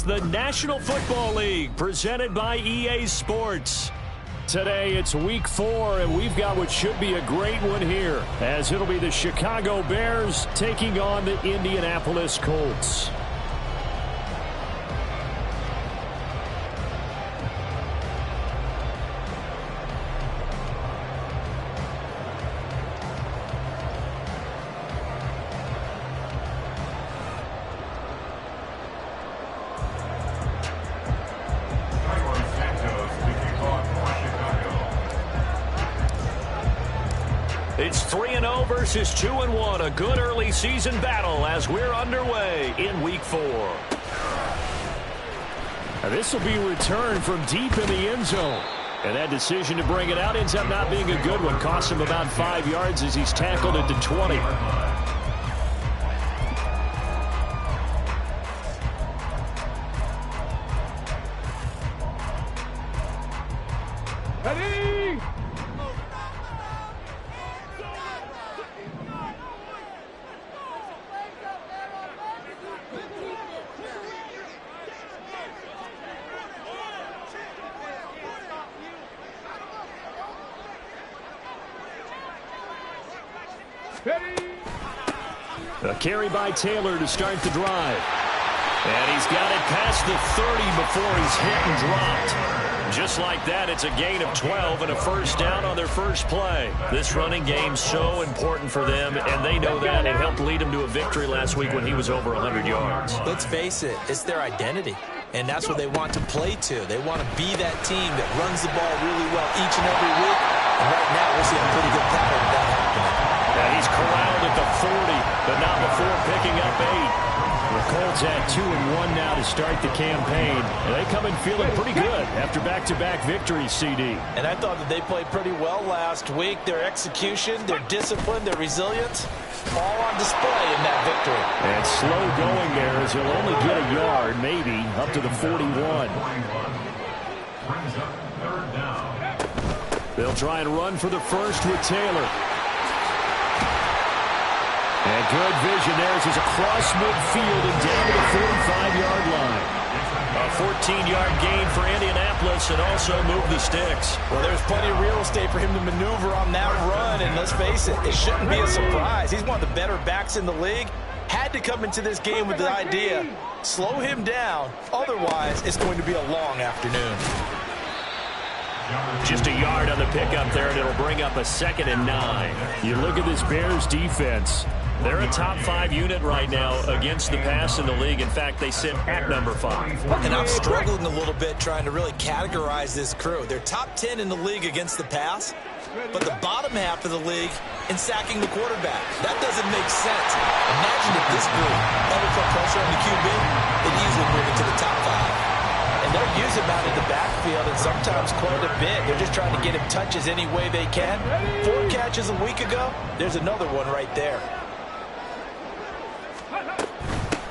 the National Football League, presented by EA Sports. Today, it's Week 4, and we've got what should be a great one here, as it'll be the Chicago Bears taking on the Indianapolis Colts. It's 3-0 versus 2-1, a good early season battle as we're underway in Week 4. Now this will be returned from deep in the end zone. And that decision to bring it out ends up not being a good one. Costs him about 5 yards as he's tackled at the 20. A carry by Taylor to start the drive. And he's got it past the 30 before he's hit and dropped. Just like that, it's a gain of 12 and a first down on their first play. This running game's so important for them, and they know that. It helped lead them to a victory last week when he was over 100 yards. Let's face it, it's their identity, and that's what they want to play to. They want to be that team that runs the ball really well each and every week. And right now, we're seeing a pretty good pattern of that happening. And he's corralled at the 40, but not before picking up 8. The Colts at 2-1 now to start the campaign. And they come in feeling pretty good after back-to-back victories, CD. And I thought that they played pretty well last week. Their execution, their discipline, their resilience, all on display in that victory. And slow going there as he'll only get a yard, maybe, up to the 41. They'll try and run for the first with Taylor. And good vision there as he's across midfield and down to the 45-yard line. A 14-yard gain for Indianapolis and also move the sticks. Well, there's plenty of real estate for him to maneuver on that run, and let's face it, it shouldn't be a surprise. He's one of the better backs in the league. Had to come into this game with the idea, slow him down, otherwise it's going to be a long afternoon. Just a yard on the pickup there, and it'll bring up a 2nd and 9. You look at this Bears defense. They're a top 5 unit right now against the pass in the league. In fact, they sit at number 5. And I'm struggling a little bit trying to really categorize this crew. They're top 10 in the league against the pass, but the bottom half of the league in sacking the quarterback. That doesn't make sense. Imagine if this group ever put pressure on the QB, they'd easily move into the top 5. And they'll use him out in the backfield, and sometimes quite a bit. They're just trying to get him touches any way they can. 4 catches a week ago, there's another one right there.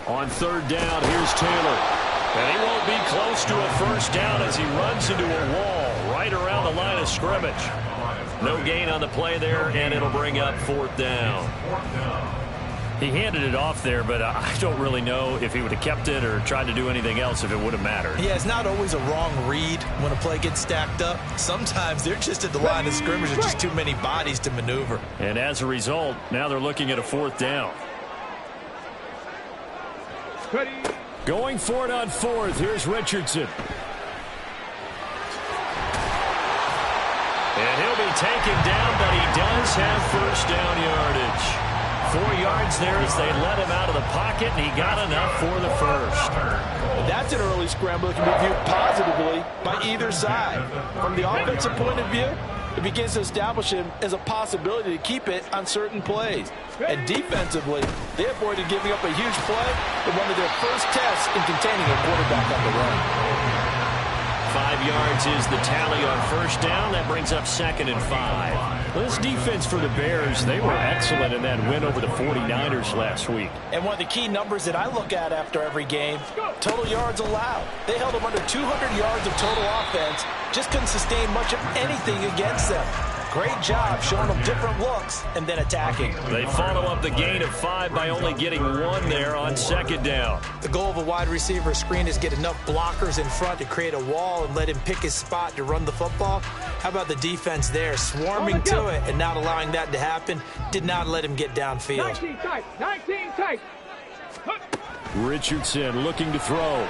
On 3rd down, here's Taylor. And he won't be close to a first down as he runs into a wall right around the line of scrimmage. No gain on the play there, and it'll bring up 4th down. He handed it off there, but I don't really know if he would have kept it or tried to do anything else if it would have mattered. Yeah, it's not always a wrong read when a play gets stacked up. Sometimes they're just at the line of scrimmage. There's just too many bodies to maneuver. And as a result, now they're looking at a 4th down. Going for it on 4th. Here's Richardson. And he'll be taken down, but he does have first down yardage. 4 yards there as they let him out of the pocket, and he got enough for the first. That's an early scramble that can be viewed positively by either side. From the offensive point of view, it begins to establish him as a possibility to keep it on certain plays. And defensively, they avoided giving up a huge play in one of their first tests in containing a quarterback on the run. 5 yards is the tally on first down. That brings up 2nd and 5. This defense for the Bears, they were excellent in that win over the 49ers last week. And one of the key numbers that I look at after every game, total yards allowed. They held them under 200 yards of total offense, just couldn't sustain much of anything against them. Great job showing them different looks and then attacking. They follow up the gain of 5 by only getting 1 there on second down. The goal of a wide receiver screen is get enough blockers in front to create a wall and let him pick his spot to run the football. How about the defense there, swarming to it and not allowing that to happen? Did not let him get downfield. 19 tight, 19 tight. Richardson looking to throw.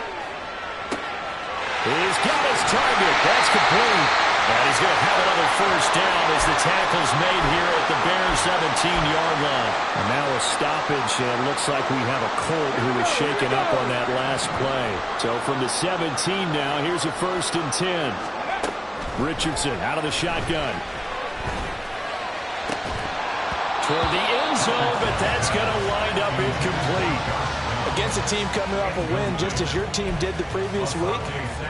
He's got his target. That's complete. And he's going to have another first down as the tackle's made here at the Bears 17-yard line. And now a stoppage, and it looks like we have a Colt who was shaken up on that last play. So from the 17 now, here's a 1st and 10. Richardson out of the shotgun. Toward the end zone, but that's going to wind up incomplete. Against a team coming off a win just as your team did the previous week,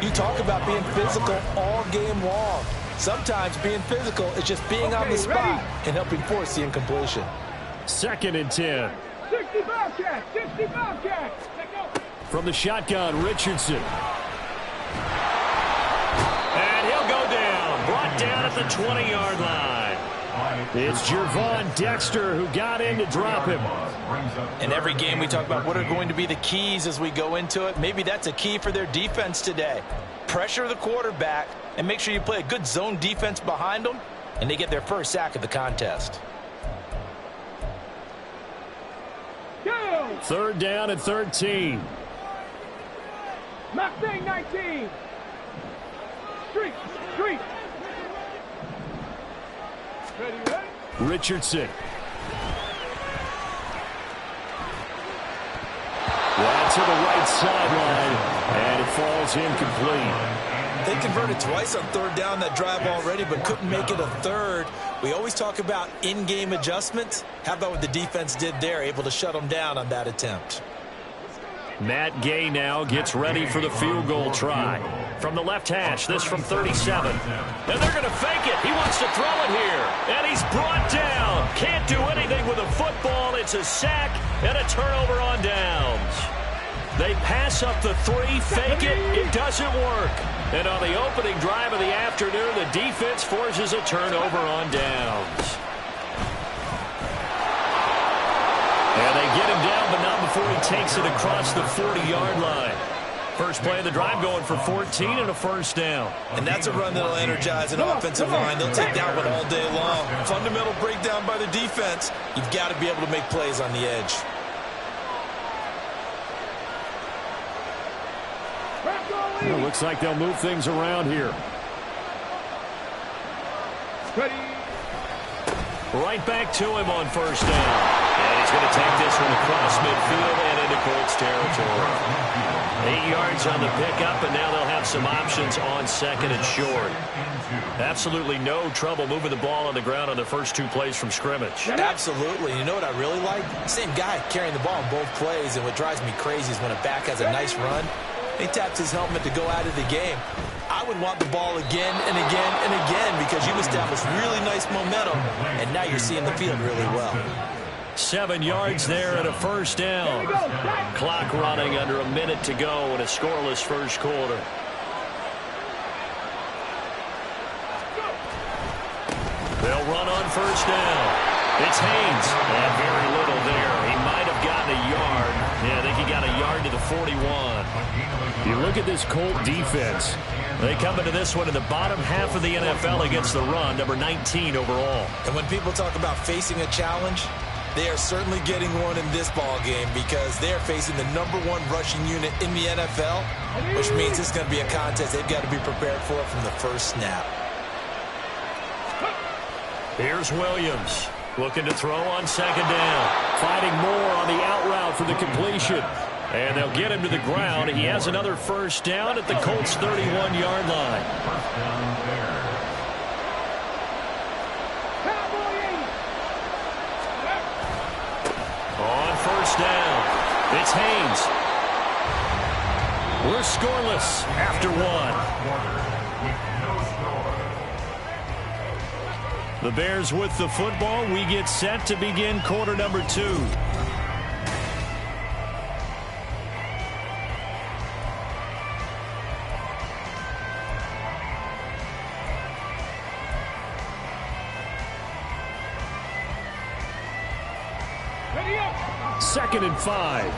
you talk about being physical all game long. Sometimes being physical is just being on the spot and helping force the incompletion. 2nd and 10. 60 Bobcat, 60 Bobcat. From the shotgun, Richardson. And he'll go down. Brought down at the 20-yard line. It's Gervon Dexter who got in to drop him. In every game we talk about what are going to be the keys as we go into it. Maybe that's a key for their defense today. Pressure the quarterback and make sure you play a good zone defense behind them, and they get their first sack of the contest. 3rd down and 13. Mustang 19. Street. Ready? Richardson. Wide to the right sideline, and it falls incomplete. They converted twice on 3rd down that drive already, but couldn't make it a 3rd. We always talk about in-game adjustments. How about what the defense did there, able to shut them down on that attempt? Matt Gay now gets ready for the field goal try. From the left hash, this from 37. And they're going to fake it. He wants to throw it here. And he's brought down. Can't do anything with a football. It's a sack and a turnover on downs. They pass up the 3, fake it. It doesn't work. And on the opening drive of the afternoon, the defense forces a turnover on downs. And they get him down, but not before he takes it across the 40-yard line. First play of the drive going for 14 and a first down. And that's a run that'll energize an offensive line. They'll take that one all day long. Fundamental breakdown by the defense. You've got to be able to make plays on the edge. It looks like they'll move things around here. Ready? Right back to him on first down. And he's going to take this one across midfield and into Colts territory. 8 yards on the pickup, and now they'll have some options on 2nd and short. Absolutely no trouble moving the ball on the ground on the first 2 plays from scrimmage. Absolutely. You know what I really like? Same guy carrying the ball on both plays, and what drives me crazy is when a back has a nice run, he taps his helmet to go out of the game. I would want the ball again and again and again because you've established really nice momentum, and now you're seeing the field really well. 7 yards there and a first down. Clock running under a minute to go in a scoreless first quarter. They'll run on first down. It's Haynes. And very little there. He might have gotten a yard. Yeah, I think he got a yard to the 41. You look at this Colt defense. They come into this one in the bottom half of the NFL against the run, number 19 overall. And when people talk about facing a challenge, they are certainly getting one in this ball game because they're facing the #1 rushing unit in the NFL, which means it's going to be a contest they've got to be prepared for from the first snap. Here's Williams looking to throw on second down. Fighting more on the out route for the completion. And they'll get him to the ground. He has another first down at the Colts' 31-yard line. On first down, it's Haynes. We're scoreless after 1. The Bears with the football. We get set to begin quarter number 2. Ready up. 2nd and 5.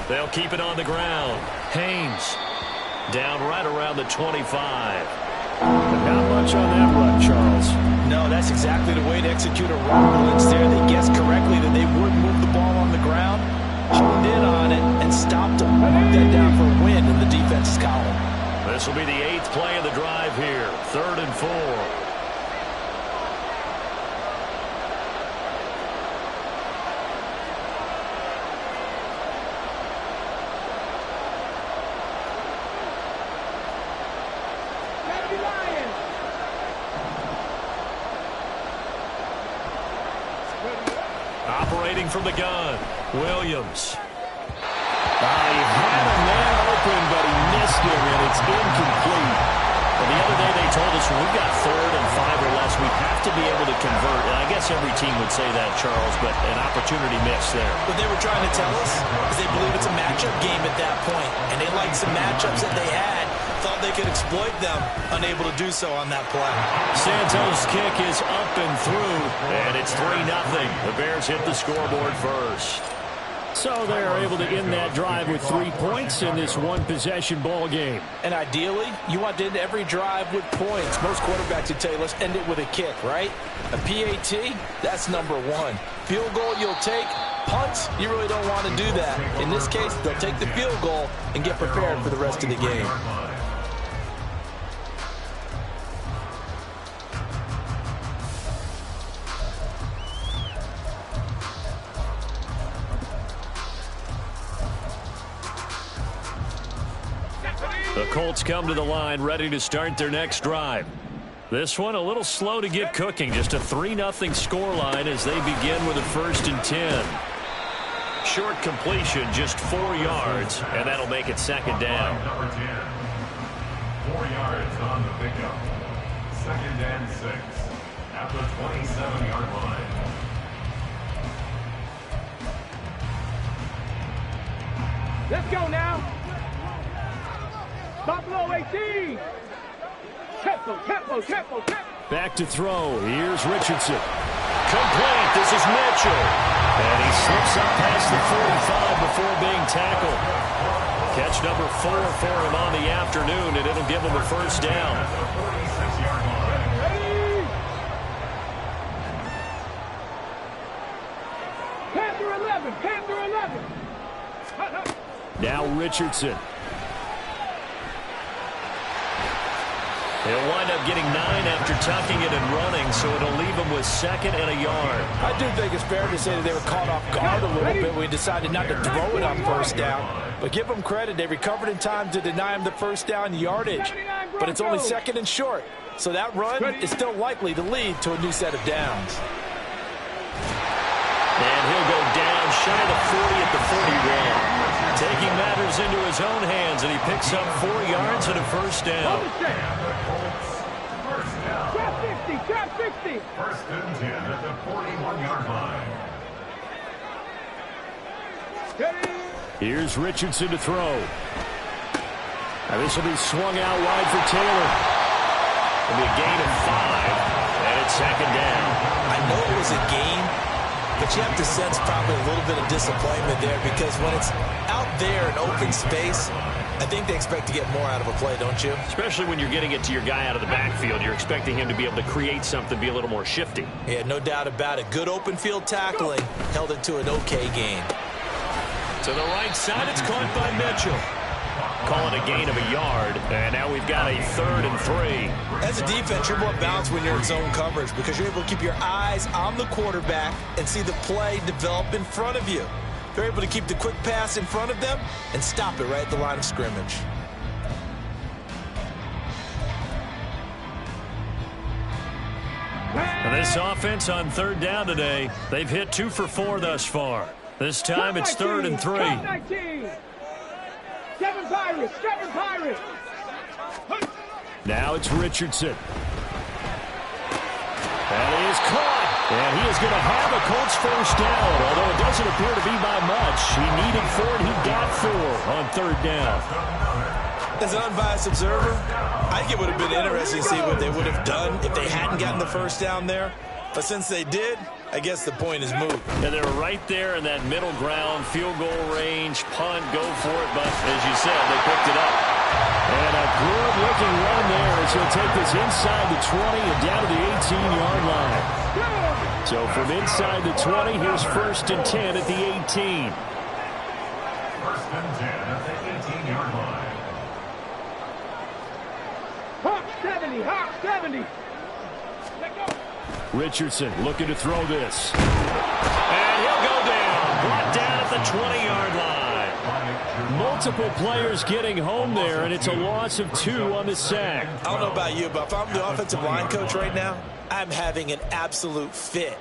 They'll keep it on the ground. Haynes down right around the 25. But not much on that run, Charles. No, that's exactly the way to execute a run blitz there. They guessed correctly that they would move the ball on the ground, honed in on it, and stopped them. Mark that down for a win in the defense's column. This will be the 8th play of the drive here. 3rd and 4. Operating from the gun, Williams. He had a man open, but he missed him, and it's incomplete. Well, the other day they told us when we've got 3rd and 5 or less, we have to be able to convert. And I guess every team would say that, Charles, but an opportunity missed there. What they were trying to tell us is they believe it's a matchup game at that point, and they liked some matchups that they had. Thought they could exploit them, unable to do so on that play. Santos' kick is up and through, and it's 3-0. The Bears hit the scoreboard first. So they're able to end that drive with 3 points in this one-possession ball game. And ideally, you want to end every drive with points. Most quarterbacks would tell you, let's end it with a kick, right? A PAT, that's number 1. Field goal you'll take. Punts, you really don't want to do that. In this case, they'll take the field goal and get prepared for the rest of the game. The Colts come to the line ready to start their next drive. This one a little slow to get cooking. Just a 3-0 scoreline as they begin with a 1st and 10. Short completion, just 4 yards, and that'll make it 2nd down. Number 10. 4 yards on the pickup. 2nd and 6 at the 27-yard line. Let's go now. Buffalo 18. Tempo. Back to throw. Here's Richardson. Complete. This is Mitchell. And he slips up past the 45 before being tackled. Catch number 4 for him on the afternoon, and it'll give him a 1st down. Panther 11. Now Richardson. He'll wind up getting 9 after tucking it and running, so it'll leave him with 2nd and a yard. I do think it's fair to say that they were caught off guard a little bit when we decided not to throw it on 1st down. But give them credit. They recovered in time to deny him the 1st down yardage. But it's only 2nd and short. So that run is still likely to lead to a new set of downs. And he'll go down shy of the 40 at the 41. Taking matters into his own hands, and he picks up 4 yards and a 1st down. Trap 60. 1st and 10 at the 41-yard line. Here's Richardson to throw. Now this will be swung out wide for Taylor. It'll be a gain of 5, and it's 2nd down. I know it was a gain, but you have to sense probably a little bit of disappointment there because when it's out there in open space, I think they expect to get more out of a play, don't you? Especially when you're getting it to your guy out of the backfield. You're expecting him to be able to create something, be a little more shifty. Yeah, no doubt about it. Good open field tackling held it to an okay gain. To the right side, it's caught by Mitchell. Call it a gain of a yard, and now we've got a 3rd and 3. As a defense, you're more balanced when you're in zone coverage because you're able to keep your eyes on the quarterback and see the play develop in front of you. They're able to keep the quick pass in front of them and stop it right at the line of scrimmage. And this offense on 3rd down today, they've hit 2 for 4 thus far. This time it's 3rd and 3. 7 Pirates. Now it's Richardson. And he is caught. And he is going to have a Colts first down, although it doesn't appear to be by much. He needed 4, and he got 4 on 3rd down. As an unbiased observer, I think it would have been interesting to see what they would have done if they hadn't gotten the first down there. But since they did, I guess the point is moved. And they're right there in that middle ground, field goal range, punt, go for it. But as you said, they picked it up. And a good-looking run there as he'll take this inside the 20 and down to the 18-yard line. So from inside the 20, here's 1st and 10 at the 18. 1st and 10 at the 18-yard line. Hawk 70, Hawk 70. Let go. Richardson looking to throw this. And he'll go down. Brought down at the 20-yard line. Multiple players getting home there, and it's a loss of 2 on the sack. I don't know about you, but if I'm the offensive line coach right now, I'm having an absolute fit.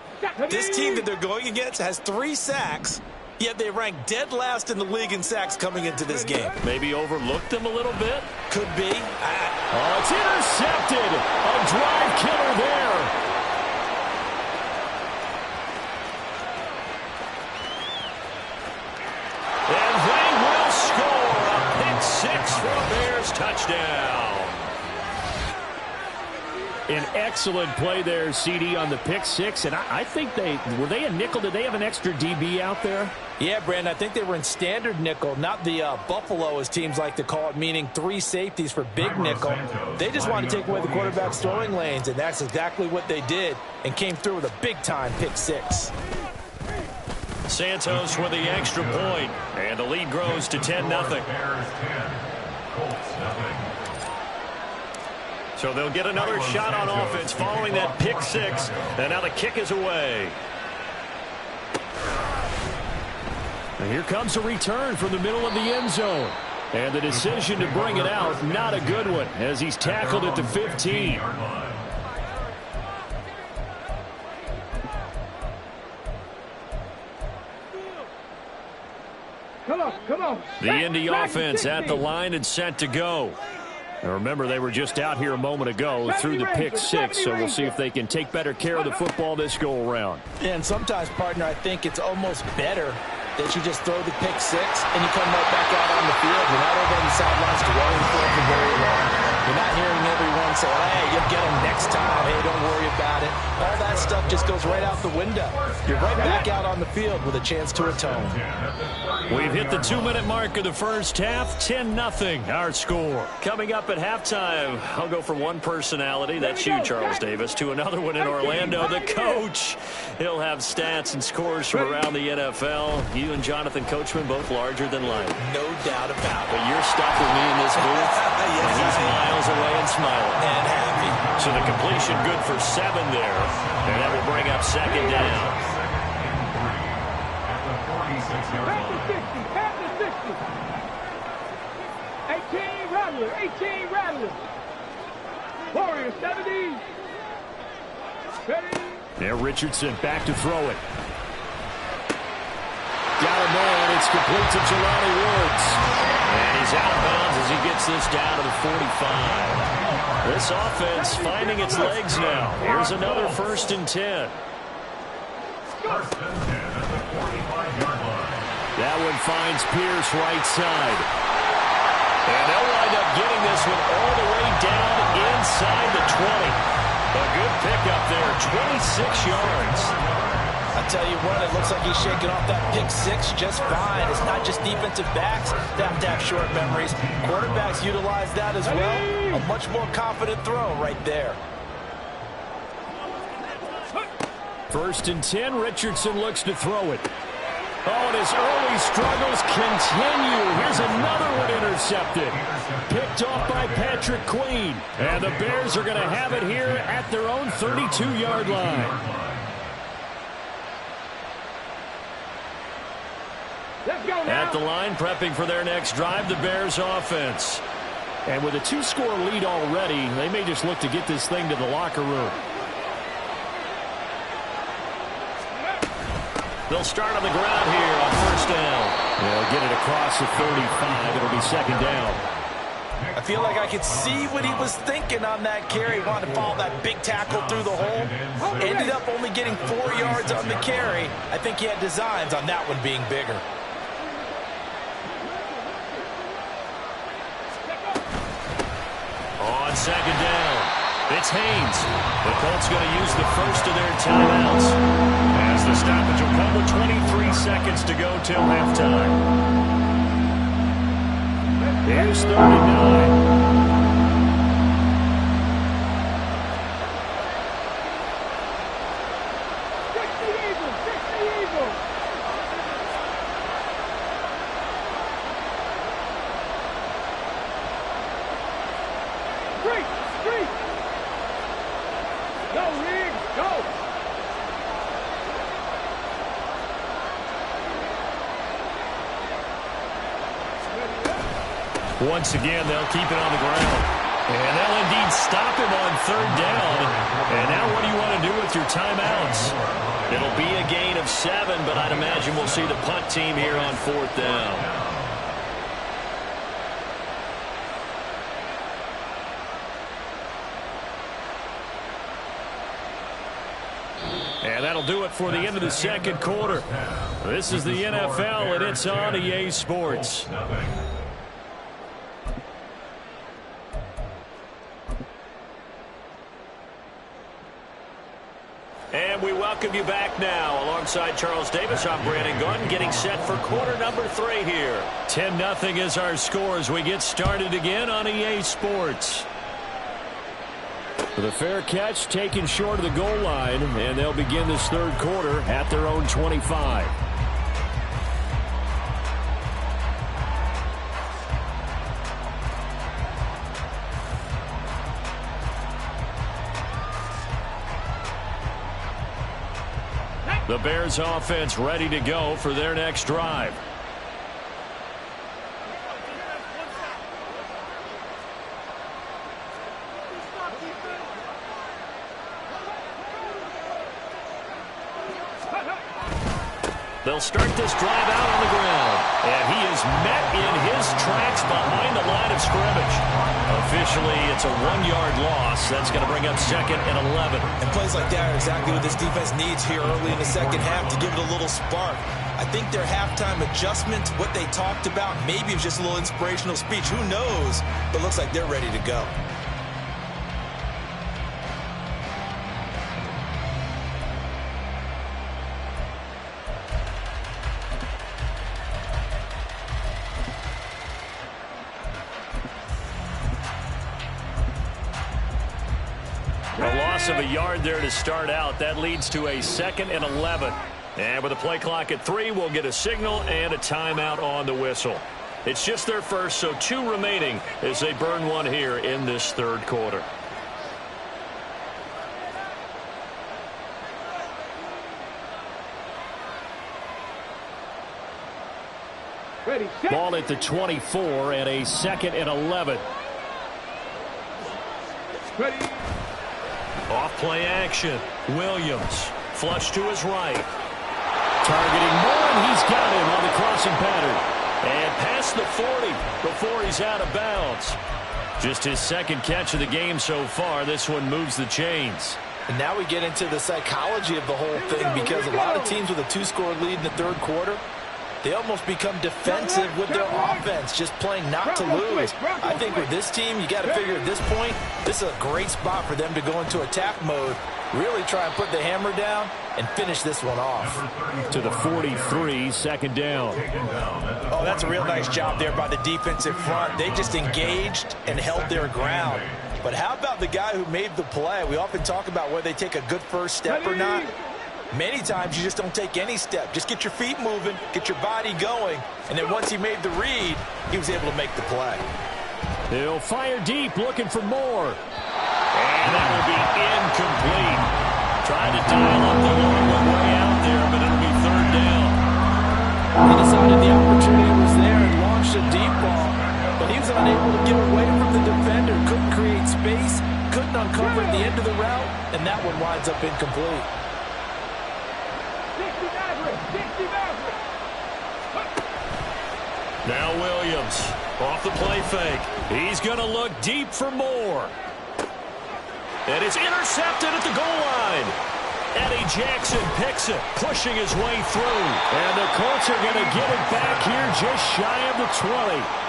This team that they're going against has 3 sacks, yet they rank dead last in the league in sacks coming into this game. Maybe overlooked them a little bit. Could be. Oh, it's intercepted. A drive killer there. And they will score a pick 6 for a Bears touchdown. An excellent play there, CD, on the pick 6. And I think were they a nickel? Did they have an extra DB out there? Yeah, Brandon, I think they were in standard nickel, not the Buffalo, as teams like to call it, meaning 3 safeties for big nickel. They just wanted to take away the quarterback's throwing lanes, and that's exactly what they did, and came through with a big-time pick 6. Santos with the extra point, and the lead grows to 10-0. Bears 10, Colts 0. So they'll get another shot on offense following that pick 6, and now the kick is away. And here comes a return from the middle of the end zone. And the decision to bring it out, not a good one, as he's tackled at the 15. Come on. The Indy offense at the line and set to go. And remember, they were just out here a moment ago through the pick 6, so we'll see if they can take better care of the football this go-around. And sometimes, partner, I think it's almost better that you just throw the pick 6 and you come right back out on the field. You're not over on the sidelines dwelling for it for very long. You're not hearing everyone say, hey, you'll get them next time. Hey, don't worry about it. All that stuff just goes right out the window. You're right back out on the field with a chance to atone. We've hit the 2-minute mark of the first half. 10-0 our score. Coming up at halftime, I'll go from one personality, that's you, Charles Davis, to another one in Orlando, the coach. He'll have stats and scores from around the NFL. You and Jonathan Coachman both larger than life. No doubt about it. But you're stuck with me in this booth, Yes, and he's miles away and smiling. And happy. So the completion good for 7 there, and that will bring up 2nd down. At the 46-yard line. Pass the 60. 18 Rattler. 18 Rattler. Warriors 70. Ready. Now Richardson back to throw it. Got a man. It's complete to Jelani Woods. And he's out of bounds as he gets this down to the 45. This offense finding its legs now. Here's another 1st and 10. 1st and 10 at the 45-yard line. That one finds Pierce right side. And they'll wind up getting this one all the way down inside the 20. A good pickup there, 26 yards. I tell you what, it looks like he's shaking off that pick 6 just fine. It's not just defensive backs that have to have short memories. Quarterbacks utilize that as well. A much more confident throw right there. 1st and 10, Richardson looks to throw it. Oh, and his early struggles continue. Here's another one intercepted. Picked off by Patrick Queen. And the Bears are going to have it here at their own 32-yard line. Let's go now. At the line, prepping for their next drive, the Bears offense. And with a 2-score lead already, they may just look to get this thing to the locker room. They'll start on the ground here on 1st down. They'll get it across the 35. It'll be 2nd down. I feel like I could see what he was thinking on that carry. Wanted to follow that big tackle through the hole. Ended up only getting 4 yards on the carry. I think he had designs on that one being bigger. On second down, it's Haynes. The Colts going to use the first of their timeouts as the stoppage will come with 23 seconds to go till halftime. Here's 3rd and 9. Once again, they'll keep it on the ground. And they'll indeed stop him on 3rd down. And now what do you want to do with your timeouts? It'll be a gain of 7, but I'd imagine we'll see the punt team here on 4th down. And that'll do it for the end of the second quarter. This is the NFL, and it's on EA Sports. And we welcome you back now. Alongside Charles Davis, I'm Brandon Gaudin, getting set for quarter number 3 here. 10-0 is our score as we get started again on EA Sports. The fair catch taken short of the goal line, and they'll begin this 3rd quarter at their own 25. The Bears offense ready to go for their next drive. They'll start this drive out on the ground. And he is met in his tracks behind the line of scrimmage. Officially, it's a 1-yard loss. That's going to bring up 2nd and 11. And plays like that are exactly what this defense needs here early in the second half to give it a little spark. I think their halftime adjustment, what they talked about, maybe it was just a little inspirational speech. Who knows? But looks like they're ready to go. Of a yard there to start out. That leads to a 2nd and 11. And with a play clock at 3, we'll get a signal and a timeout on the whistle. It's just their first, so 2 remaining as they burn one here in this 3rd quarter. Ready, set. Ball at the 24 and a 2nd and 11. Ready. Off play action. Williams. Flush to his right. Targeting Moore, and he's got him on the crossing pattern. And past the 40 before he's out of bounds. Just his 2nd catch of the game so far. This one moves the chains. And now we get into the psychology of the whole thing, because a lot of teams with a 2-score lead in the 3rd quarter, they almost become defensive with their offense, just playing not to lose. I think with this team, you got to figure at this point, this is a great spot for them to go into attack mode, really try and put the hammer down and finish this one off. To the 43, 2nd down. Oh, that's a real nice job there by the defensive front. They just engaged and held their ground. But how about the guy who made the play? We often talk about whether they take a good first step or not. Many times you just don't take any step. Just get your feet moving, get your body going, and then once he made the read, he was able to make the play. He'll fire deep, looking for more. And that will be incomplete. Trying to dial up the long one way out there, but it'll be 3rd down. He decided the opportunity was there and launched a deep ball, but he was unable to get away from the defender, couldn't create space, couldn't uncover at the end of the route, and that one winds up incomplete. 60 Maverick. Now Williams off the play fake. He's going to look deep for more. And it's intercepted at the goal line. Eddie Jackson picks it, pushing his way through. And the Colts are going to get it back here just shy of the 20.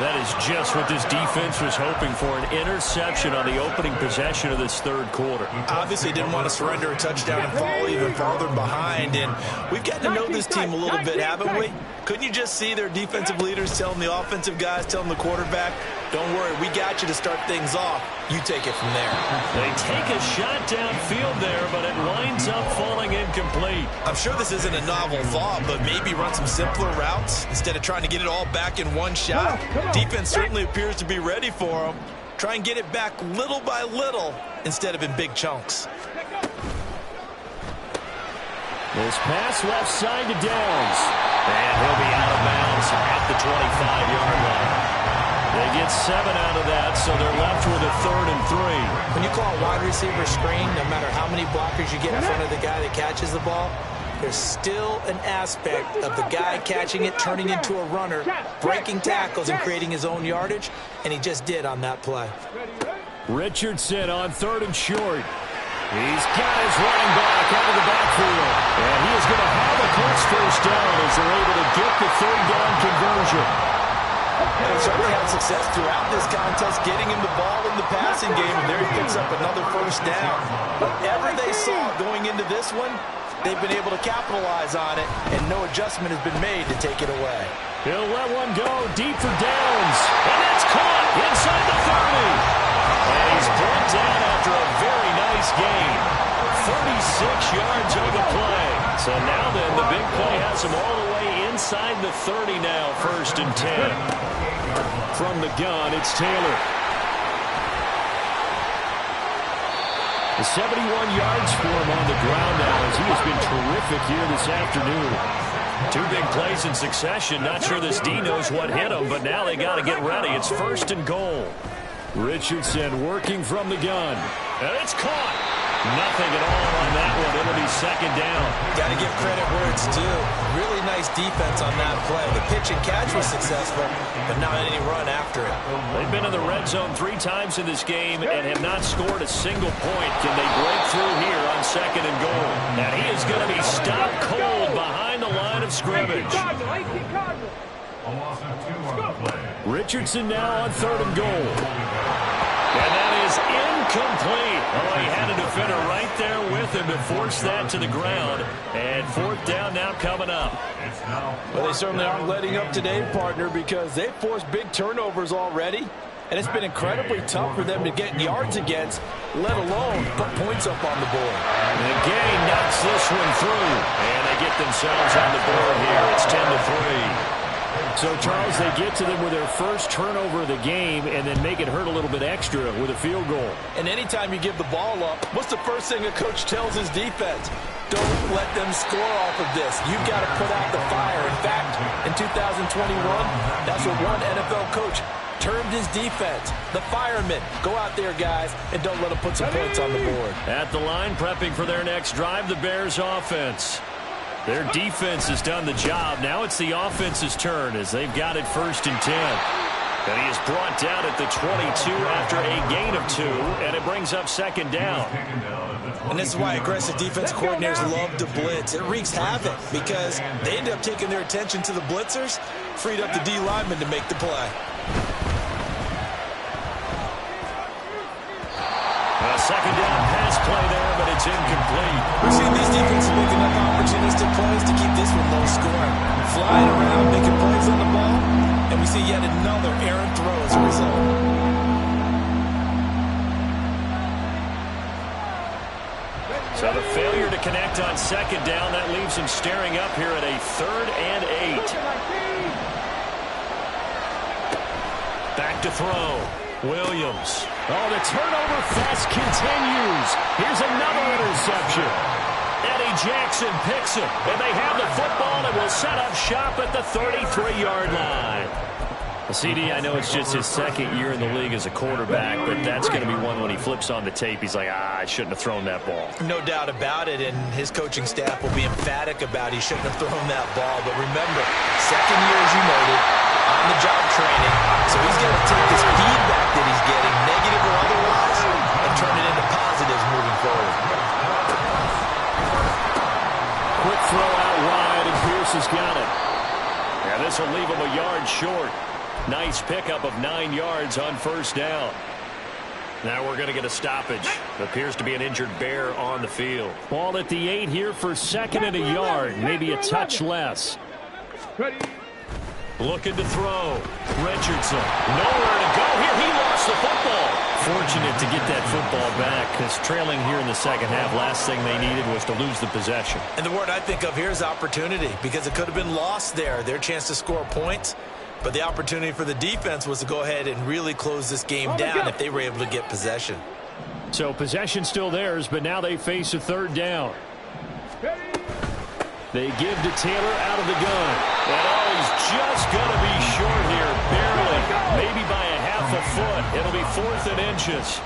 That is just what this defense was hoping for, an interception on the opening possession of this third quarter. Obviously didn't want to surrender a touchdown and fall even farther behind. And we've gotten to know this team a little bit, haven't we? Couldn't you just see their defensive leaders telling the offensive guys, telling the quarterback, don't worry, we got you to start things off. You take it from there. They take a shot downfield there, but it winds up falling incomplete. I'm sure this isn't a novel thought, but maybe run some simpler routes instead of trying to get it all back in one shot. Defense certainly appears to be ready for them. Try and get it back little by little instead of in big chunks. This pass left side to Downs. And he'll be out of bounds at the 25-yard line. They get 7 out of that, so they're left with a 3rd and 3. When you call a wide receiver screen, no matter how many blockers you get in front of the guy that catches the ball, there's still an aspect of the guy catching it, turning into a runner, breaking tackles and creating his own yardage, and he just did on that play. Richardson on 3rd and short. He's got his running back out of the backfield. And he is going to have a Colts first down as they're able to get the 3rd down conversion. And he certainly had success throughout this contest, getting him the ball in the passing game, and there he picks up another first down. Whatever they saw going into this one, they've been able to capitalize on it, and no adjustment has been made to take it away. He'll let one go deep for Downs. And that's caught inside the 30. And he's brought down after a very nice gain. 36 yards on the play. So now then, the big play has him all the way inside the 30 now, 1st and 10. From the gun, it's Taylor. 71 yards for him on the ground now as he has been terrific here this afternoon. 2 big plays in succession. Not sure this D knows what hit him, but now they got to get ready. It's 1st and goal. Richardson working from the gun. And it's caught. Nothing at all on that one. It'll be 2nd down. Got to give credit where it's due. Really nice defense on that play. The pitch and catch was successful, but not any run after it. They've been in the red zone 3 times in this game and have not scored a single point. Can they break through here on 2nd and goal? And he is going to be stopped cold behind the line of scrimmage. A loss of 2 on the play. Richardson now on 3rd and goal. And that is incomplete. Oh, he had a defender right there with him to force that to the ground. And 4th down now coming up. Well, they certainly aren't letting up today, partner, because they've forced big turnovers already. And it's been incredibly tough for them to get yards against, let alone put points up on the board. The game knocks this one through. And they get themselves on the board here. It's 10-3. So, Charles, they get to them with their first turnover of the game and then make it hurt a little bit extra with a field goal. And anytime you give the ball up, what's the first thing a coach tells his defense? Don't let them score off of this. You've got to put out the fire. In fact, in 2021, that's what one NFL coach termed his defense, the firemen. Go out there, guys, and don't let them put some points on the board. At the line, prepping for their next drive, the Bears offense. Their defense has done the job. Now it's the offense's turn as they've got it 1st and 10. And he is brought down at the 22 after a gain of 2, and it brings up 2nd down. And this is why aggressive defense coordinators love to blitz. It wreaks havoc because they end up taking their attention to the blitzers, freed up the D lineman to make the play. A 2nd down pass play there, but it's incomplete. We've seen these defenses make enough opportunistic plays to keep this one low scoring. Flying around, making plays on the ball, and we see yet another errant throw as a result. So the failure to connect on 2nd down, that leaves him staring up here at a 3rd and 8. Back to throw. Williams. Oh, the turnover fest continues. Here's another interception. Eddie Jackson picks it, and they have the football and will set up shop at the 33-yard line. CD, I know it's just his 2nd year in the league as a quarterback, but that's going to be one when he flips on the tape. He's like, I shouldn't have thrown that ball. No doubt about it, and his coaching staff will be emphatic about he shouldn't have thrown that ball. But remember, 2nd year, as you noted, on-the-job training, so he's got to take this feedback that he's getting, negative or otherwise, and turn it into positives moving forward. Quick throw out wide, and Pierce has got it. And this will leave him a yard short. Nice pickup of 9 yards on first down. Now we're going to get a stoppage. Appears to be an injured Bear on the field. Ball at the 8 here for second and a yard. Maybe a touch less. Looking to throw. Richardson. Nowhere to go here. He lost the football. Fortunate to get that football back, because trailing here in the second half, last thing they needed was to lose the possession. And the word I think of here is opportunity, because it could have been lost there. Their chance to score points. But the opportunity for the defense was to go ahead and really close this game down if they were able to get possession. So possession still theirs, but now they face a third down. They give to Taylor out of the gun. And he's just going to be short here, barely. Maybe by a half a foot. It'll be 4th and inches.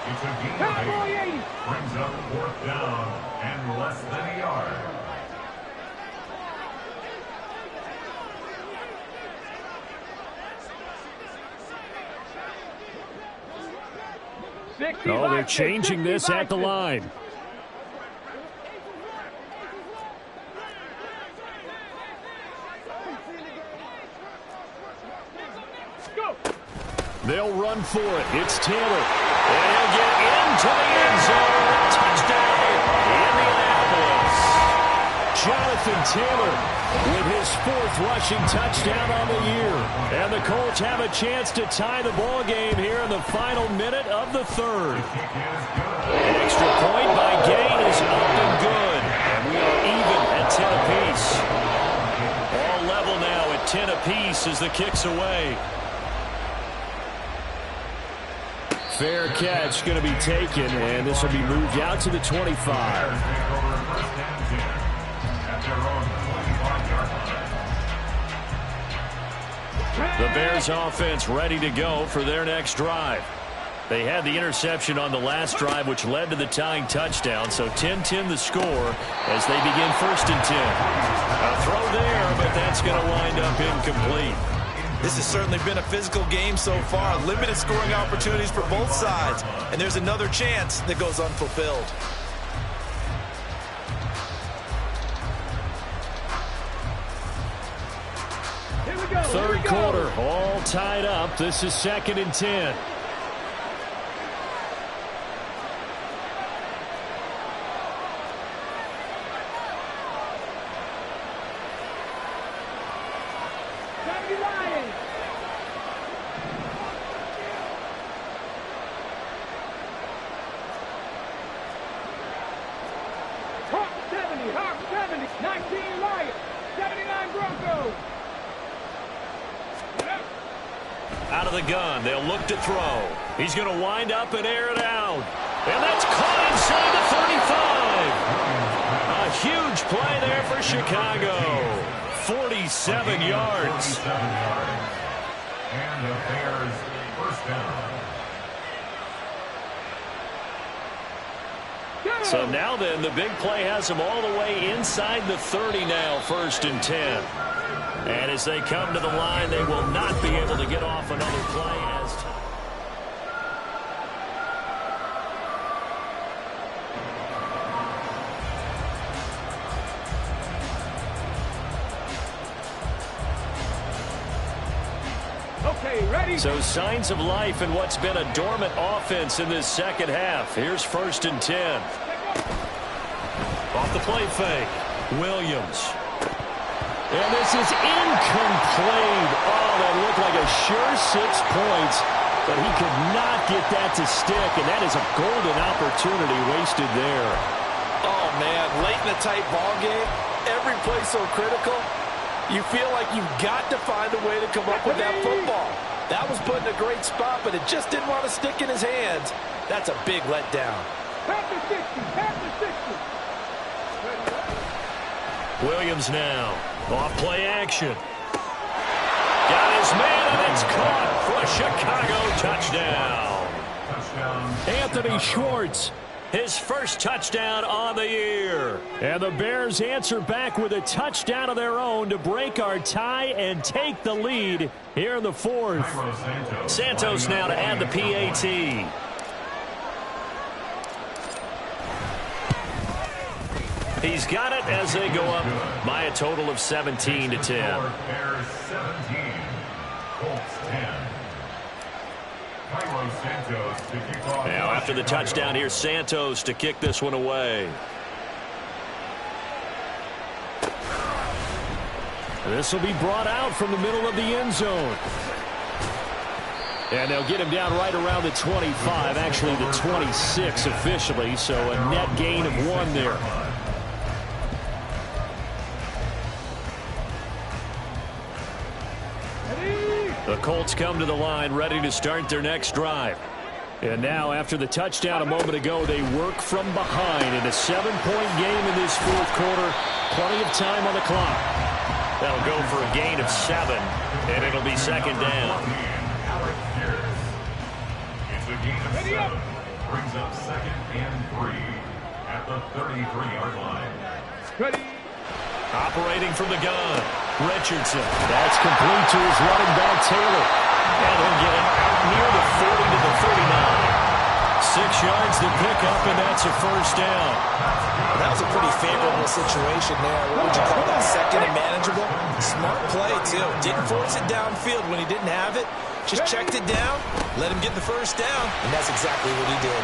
It's a gain brings up 4th down and less than a yard. Oh, they're changing this at the line. They'll run for it. It's Taylor. And he'll get into the end zone. Touchdown, Indianapolis. Jonathan Taylor with his 4th rushing touchdown on the year. And the Colts have a chance to tie the ball game here in the final minute of the third. An extra point by Gain is up and good. And we are even at 10 apiece. All level now at 10 apiece as the kick's away. Fair catch going to be taken, and this will be moved out to the 25. The Bears offense ready to go for their next drive. They had the interception on the last drive, which led to the tying touchdown, so 10-10 the score as they begin 1st and 10. A throw there, but that's going to wind up incomplete. This has certainly been a physical game so far. Limited scoring opportunities for both sides. And there's another chance that goes unfulfilled. Third quarter, all tied up. This is 2nd and 10. Out of the gun, they'll look to throw. He's going to wind up and air it out. And that's caught inside the 35. A huge play there for Chicago. 47 yards. And the Bears first down. So now then, the big play has them all the way inside the 30 now, 1st and 10. And as they come to the line, they will not be able to get off another play as Okay, ready? so signs of life in what's been a dormant offense in this second half. Here's 1st and 10. Off the play fake. Williams. And this is incomplete. Oh, that looked like a sure 6 points, but he could not get that to stick, and that is a golden opportunity wasted there. Oh, man, late in a tight ball game, every play so critical, you feel like you've got to find a way to come up with that football. That was put in a great spot, but it just didn't want to stick in his hands. That's a big letdown. Pass the 60, pass the 60. Williams now. Off play action. Got his man, and it's caught for a Chicago touchdown. Anthony Schwartz. his first touchdown on the year. And the Bears answer back with a touchdown of their own to break our tie and take the lead here in the fourth. Santos now to add the PAT. He's got it as they go up by a total of 17-10. Bears 17, Colts 10. Cairo Santos to kick off. Now after the touchdown, here's Santos to kick this one away. This will be brought out from the middle of the end zone. And they'll get him down right around the 25, actually the 26 officially, so a net gain of 1 there. The Colts come to the line ready to start their next drive. And now after the touchdown a moment ago, they work from behind in a 7-point game in this fourth quarter. Plenty of time on the clock. That'll go for a gain of 7, and it'll be second down. It's a gain of 7. Brings up second and 3 at the 33-yard line. Ready. Operating from the gun, Richardson. That's complete to his running back, Taylor. And he'll get it out near the 40 to the 39. 6 yards to pick up, and that's a first down. That was a pretty favorable situation there. What would you call that? Second and manageable? Smart play, too. Didn't force it downfield when he didn't have it. Just checked it down, let him get the first down, and that's exactly what he did.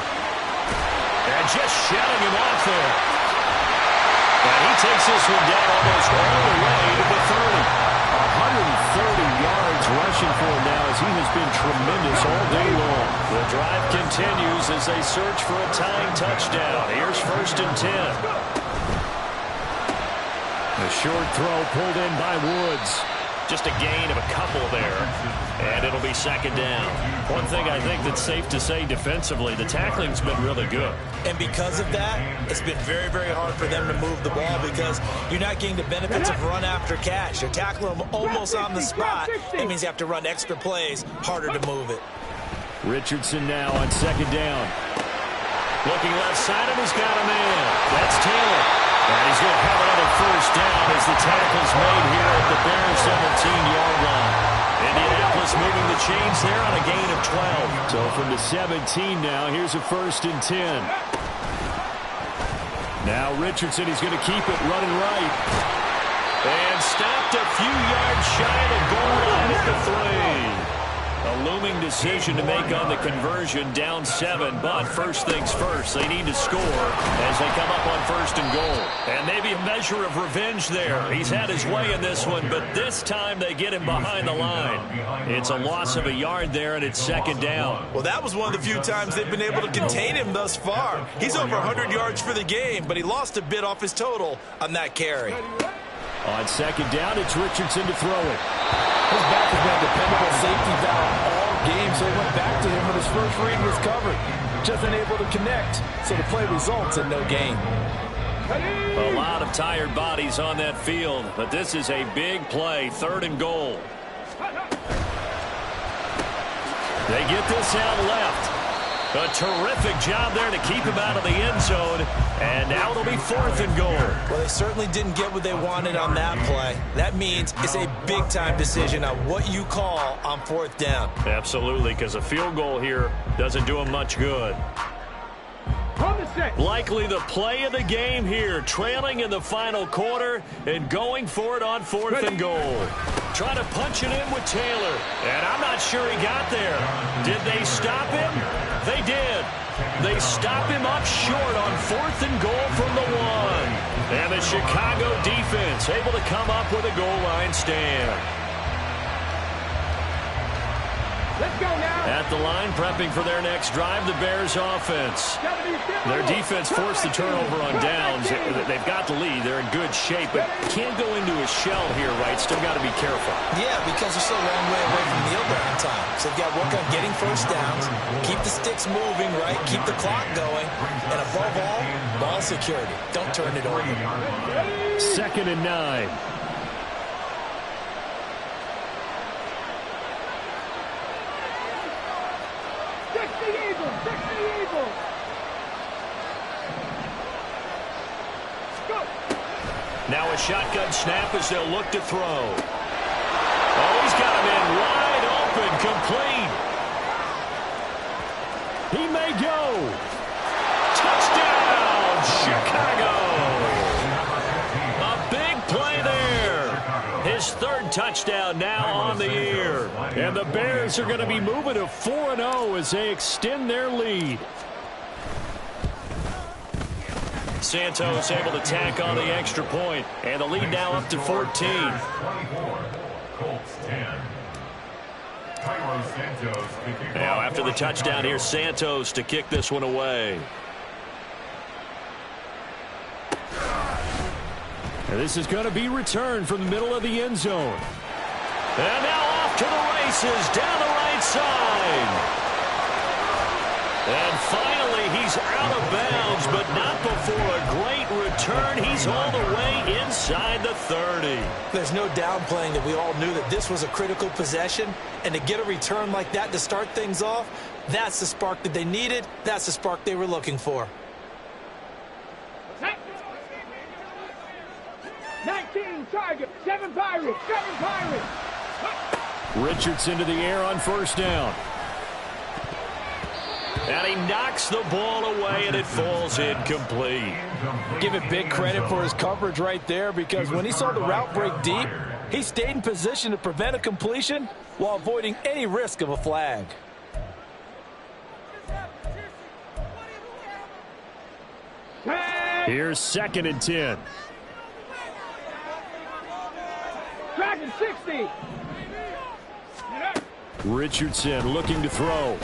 And just shutting him off there. And he takes this one down almost all the way to the 30. 130 yards rushing for him now as he has been tremendous all day long. The drive continues as they search for a tying touchdown. Here's first and 10. A short throw pulled in by Woods. Just a gain of a couple there, and it'll be second down. One thing I think that's safe to say defensively, the tackling's been really good. And because of that, it's been very, very hard for them to move the ball because you're not getting the benefits of run after catch. You're tackling them almost on the spot. That means you have to run extra plays, harder to move it. Richardson now on second down. Looking left side, and he's got a man. That's Taylor. And he's going to have another first down as the tackle's made here at the Bears 17-yard line. Indianapolis moving the chains there on a gain of 12. So from the 17 now, here's a first and 10. Now Richardson, he's going to keep it running right. And stopped a few yards shy of the goal line at the 3. A looming decision to make on the conversion, down 7, but first things first, they need to score as they come up on first and goal. And maybe a measure of revenge there. He's had his way in this one, but this time they get him behind the line. It's a loss of a yard there, and it's second down. Well, that was one of the few times they've been able to contain him thus far. He's over 100 yards for the game, but he lost a bit off his total on that carry. On second down, it's Richardson to throw it. His back has been a dependable safety valve all game, so he went back to him when his first read was covered. Just unable to connect, so the play results in no gain. A lot of tired bodies on that field, but this is a big play, third and goal. They get this out left. A terrific job there to keep him out of the end zone. And now it'll be fourth and goal. Well, they certainly didn't get what they wanted on that play. That means it's a big-time decision on what you call on fourth down. Absolutely, because a field goal here doesn't do him much good. Likely the play of the game here, trailing in the final quarter and going for it on fourth and goal. Trying to punch it in with Taylor, and I'm not sure he got there. Did they stop him? They did. They stop him up short on fourth and goal from the 1. And the Chicago defense able to come up with a goal line stand. Let's go now. At the line, prepping for their next drive, the Bears offense. Their defense forced the turnover on downs. They've got the lead. They're in good shape, but can't go into a shell here, right? Still got to be careful. Yeah, because they're still a long way away from kneel down time. So they've got to work on getting first downs, keep the sticks moving, right? Keep the clock going. And above all, ball security. Don't turn it over. Second and 9. Now a shotgun snap as they'll look to throw. Oh, he's got him in wide open, complete. He may go. Touchdown, Chicago. A big play there. His third touchdown now on the year. And the Bears are going to be moving to 4-0 as they extend their lead. Santos able to tack on the extra point, and the lead now up to 14. 24, Colts 10. Cairo Santos kicking Now off after the for touchdown, Chicago. here's Santos to kick this one away. And this is going to be returned from the middle of the end zone. And now off to the races down the right side. And finally, he's out of bounds, but not before a great return. He's all the way inside the 30. There's no downplaying that we all knew that this was a critical possession, and to get a return like that to start things off, that's the spark that they needed. That's the spark they were looking for. 19 targets, 7 Pirates, 7 Pirates. Richardson to the air on first down. And he knocks the ball away, and it falls incomplete. Give it big credit for his coverage right there, because when he saw the route break deep, he stayed in position to prevent a completion while avoiding any risk of a flag. Here's 2nd and 10. Dragon 60. Richardson looking to throw.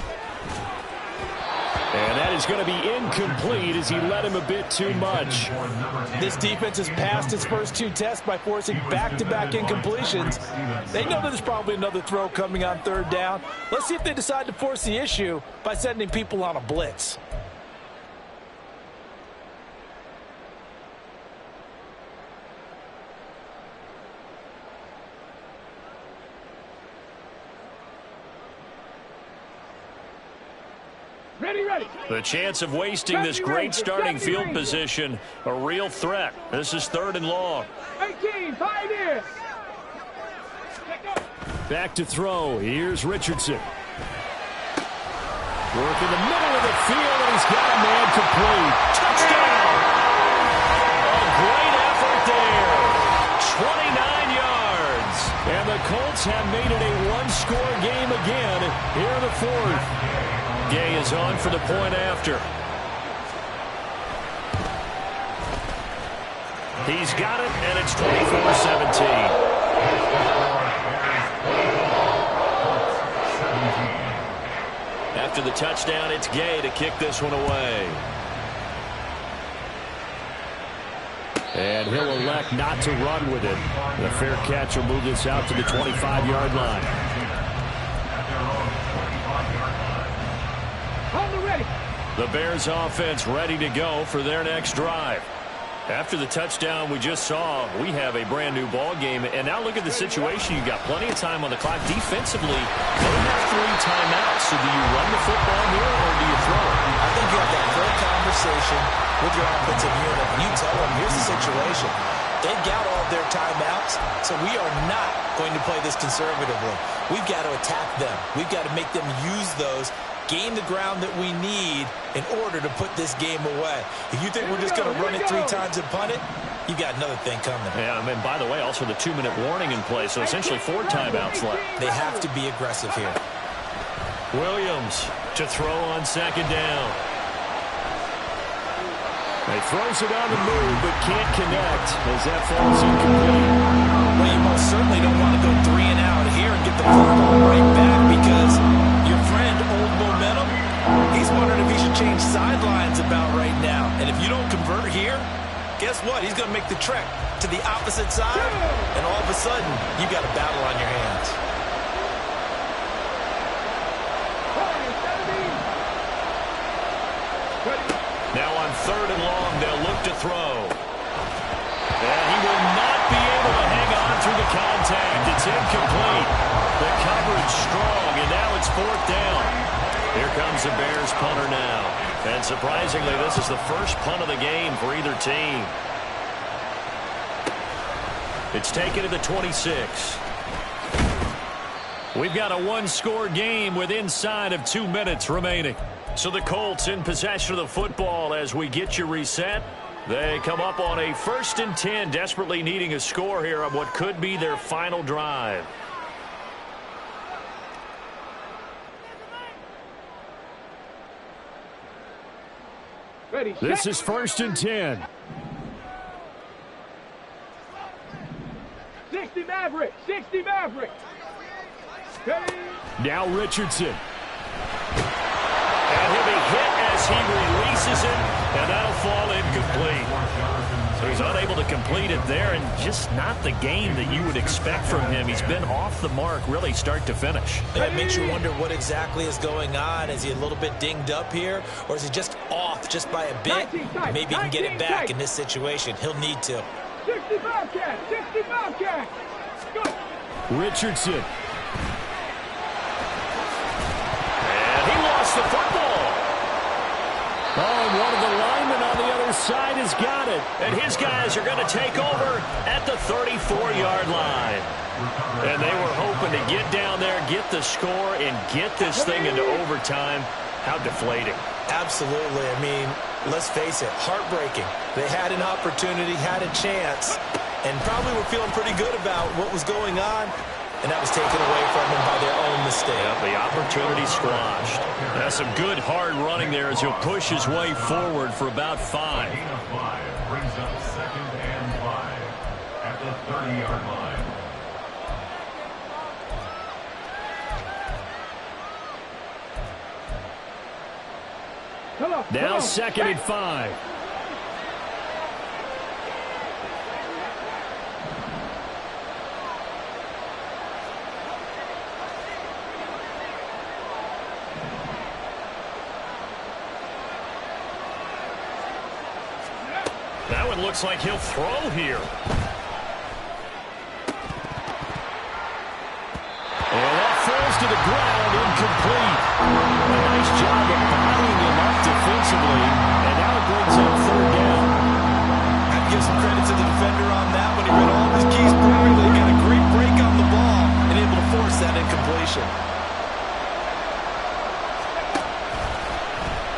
And that is going to be incomplete as he led him a bit too much. This defense has passed its first 2 tests by forcing back-to-back incompletions. They know that there's probably another throw coming on 3rd down. Let's see if they decide to force the issue by sending people on a blitz. Ready. The chance of wasting this great starting field position, a real threat. This is 3rd and long. 18, Pioneers. Back to throw. Here's Richardson. Work in the middle of the field, and he's got a man complete. Touchdown! A great effort there. 29 yards. And the Colts have made it a one-score game again here in the 4th. Gay is on for the point after. He's got it, and it's 24-17. After the touchdown, it's Gay to kick this one away. And he'll elect not to run with it. The fair catch will move this out to the 25-yard line. The Bears offense ready to go for their next drive. After the touchdown we just saw, we have a brand new ball game. And now look at the situation. You've got plenty of time on the clock. Defensively, they have 3 timeouts. So do you run the football here or do you throw it? I think you have that great conversation with your offensive unit. And you tell them, here's the situation. They've got all of their timeouts, so we are not going to play this conservatively. We've got to attack them. We've got to make them use those, gain the ground that we need in order to put this game away. If you think we're just going to run it 3 times and punt it, you got another thing coming. Yeah, I mean, by the way, also the 2-minute warning in play, so essentially 4 timeouts left. They have to be aggressive here. Williams to throw on 2nd down. He throws it on the move, but can't connect as that falls incomplete. Well, you most certainly don't want to go 3 and out here and get the football right back, because your friend, Old Momentum, he's wondering if he should change sidelines about right now. And if you don't convert here, guess what? He's going to make the trek to the opposite side, and all of a sudden, you got a battle on your hands. Now on 3rd and long, they'll look to throw. And he will not be able to hang on through the contact. It's incomplete. The coverage strong, and now it's 4th down. Here comes the Bears punter now. And surprisingly, this is the first punt of the game for either team. It's taken to the 26. We've got a one-score game with inside of 2 minutes remaining. So the Colts in possession of the football as we get you reset. They come up on a 1st and 10, desperately needing a score here on what could be their final drive. Ready, This set. is 1st and 10. 60 Maverick. 60 Maverick. Ready. Now Richardson. And he'll be hit as he releases it, and that'll fall incomplete. So he's unable to complete it there, and just not the game that you would expect from him. He's been off the mark really start to finish. And it makes you wonder what exactly is going on. Is he a little bit dinged up here, or is he just off just by a bit? Maybe he can get it back in this situation. He'll need to. 60 Bobcat. 60 Bobcat. Good. Richardson. And he lost the football. Oh, and one of the linemen on the other side has got it. And his guys are going to take over at the 34-yard line. And they were hoping to get down there, get the score, and get this thing into overtime. How deflating. Absolutely. I mean, let's face it, heartbreaking. They had an opportunity, had a chance, and probably were feeling pretty good about what was going on, and that was taken away from them by their own mistake. Yeah, the opportunity squashed. That's some good hard running there as he'll push his way forward for about 5. Gain of 5 brings up 2nd and 5 at the 30-yard line. Come on. Now 2nd and 5. That one looks like he'll throw here. And that falls to the ground, incomplete. A nice job of bottling him up defensively, and now it brings up 3rd down. I'd give some credit to the defender on that one. He read all of his keys perfectly, got a great break on the ball, and able to force that incompletion.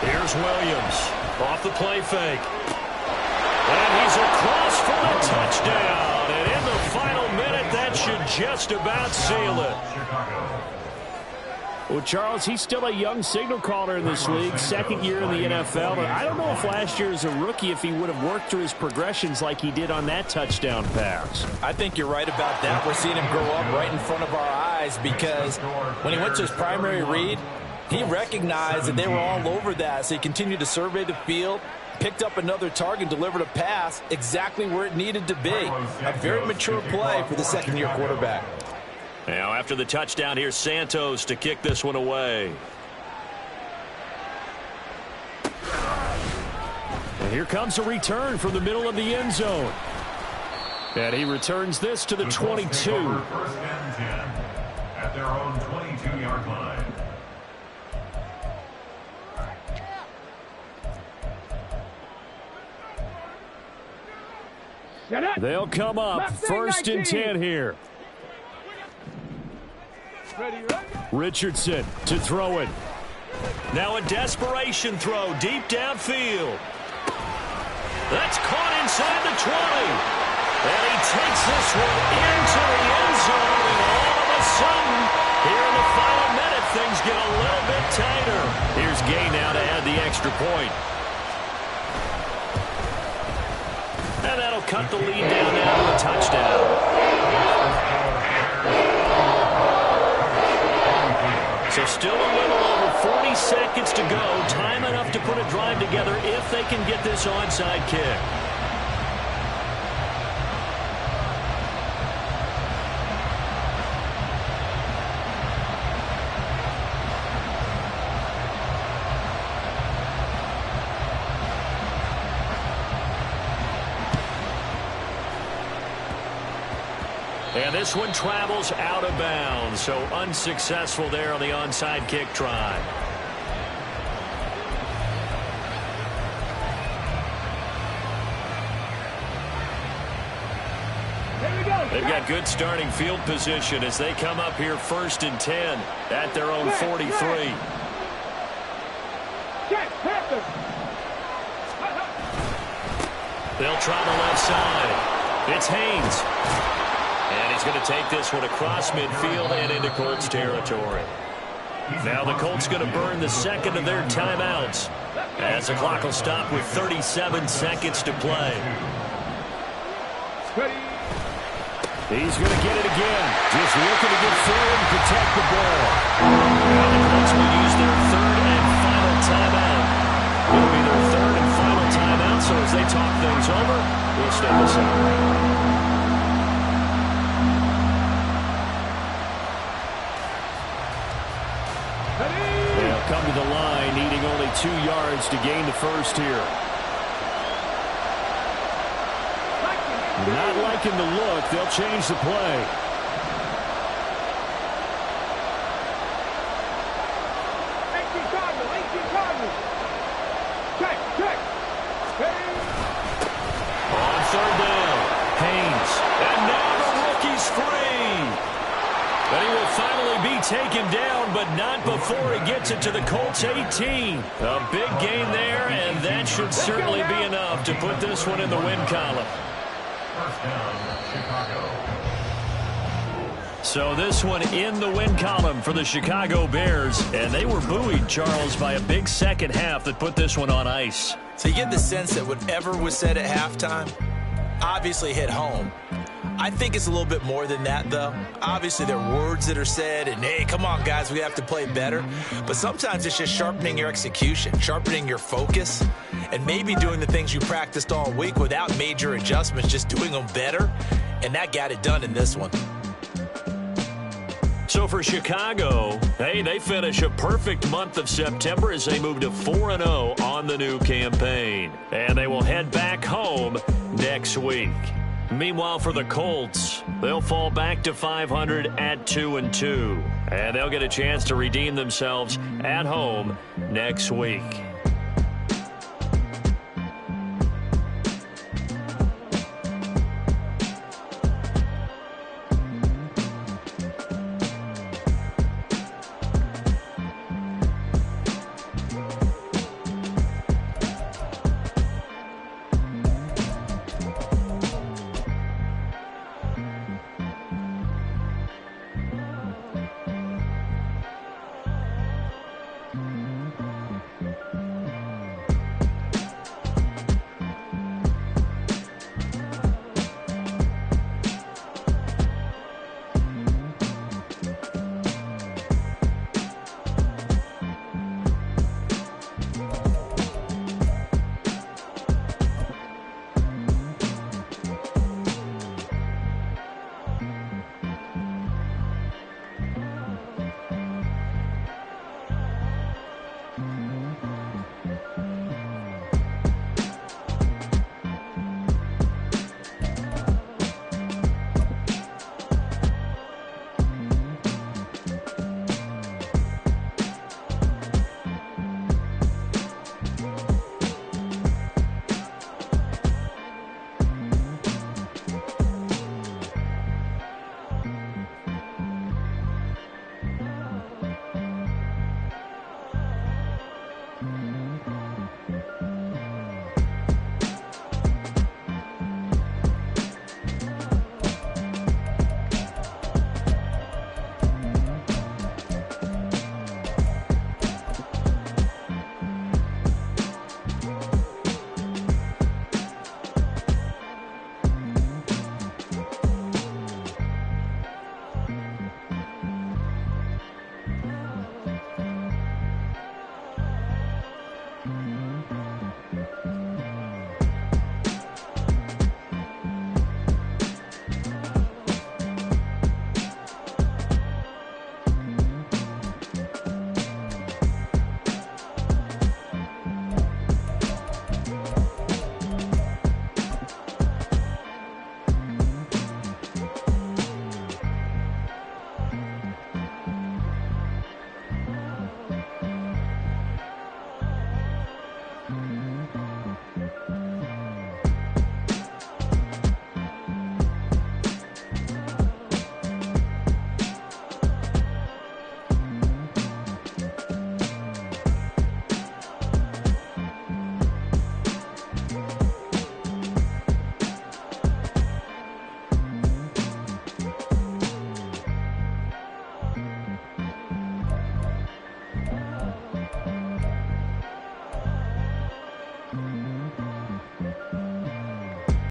Here's Williams off the play fake. And he's across for the touchdown. And in the final minute, that should just about seal it. Well, Charles, he's still a young signal caller in this league, 2nd year in the NFL. But I don't know if last year as a rookie, if he would have worked through his progressions like he did on that touchdown pass. I think you're right about that. We're seeing him grow up right in front of our eyes because when he went to his primary read, he recognized that they were all over that, so he continued to survey the field, picked up another target, delivered a pass exactly where it needed to be. A very mature play for the 2nd-year quarterback. Now, after the touchdown, here's Santos to kick this one away. And here comes a return from the middle of the end zone. And he returns this to the 22. 1st and 10 at their own 22-yard line. Set up. They'll come up Mustang 1st and 10 here. Ready, ready. Richardson to throw it. Now a desperation throw deep downfield. That's caught inside the 20. And he takes this one into the end zone. And all of a sudden, here in the final minute, things get a little bit tighter. Here's Gay now to add the extra point. And that'll cut the lead down now to a touchdown. So still a little over 40 seconds to go. Time enough to put a drive together if they can get this onside kick. And this one travels out of bounds, so unsuccessful there on the onside kick try. Here we go. They've got good starting field position as they come up here 1st and 10 at their own 43. They'll try the left side. It's Haynes. And he's going to take this one across midfield and into Colts territory. Now the Colts going to burn the second of their timeouts as the clock will stop with 37 seconds to play. He's going to get it again. Just looking to get forward and protect the ball. Now the Colts will use their third and final timeout. It'll be their third and final timeout, so as they talk things over, we'll step aside. They'll come to the line, needing only 2 yards to gain the first here. Not liking the look. They'll change the play. On third down, Haynes. And now the rookie's free. But he will finally be taken down, but not before he gets it to the Colts 18. A big gain there, and that should certainly be enough to put this one in the win column. First down, Chicago. So this one in the win column for the Chicago Bears. And they were buoyed, Charles, by a big second half that put this one on ice. So you get the sense that whatever was said at halftime obviously hit home. I think it's a little bit more than that, though. Obviously, there are words that are said, and, hey, come on, guys, we have to play better. But sometimes it's just sharpening your execution, sharpening your focus, and maybe doing the things you practiced all week without major adjustments, just doing them better. And that got it done in this one. So for Chicago, hey, they finish a perfect month of September as they move to 4-0 on the new campaign. And they will head back home next week. Meanwhile, for the Colts, they'll fall back to 500 at 2-2. And they'll get a chance to redeem themselves at home next week.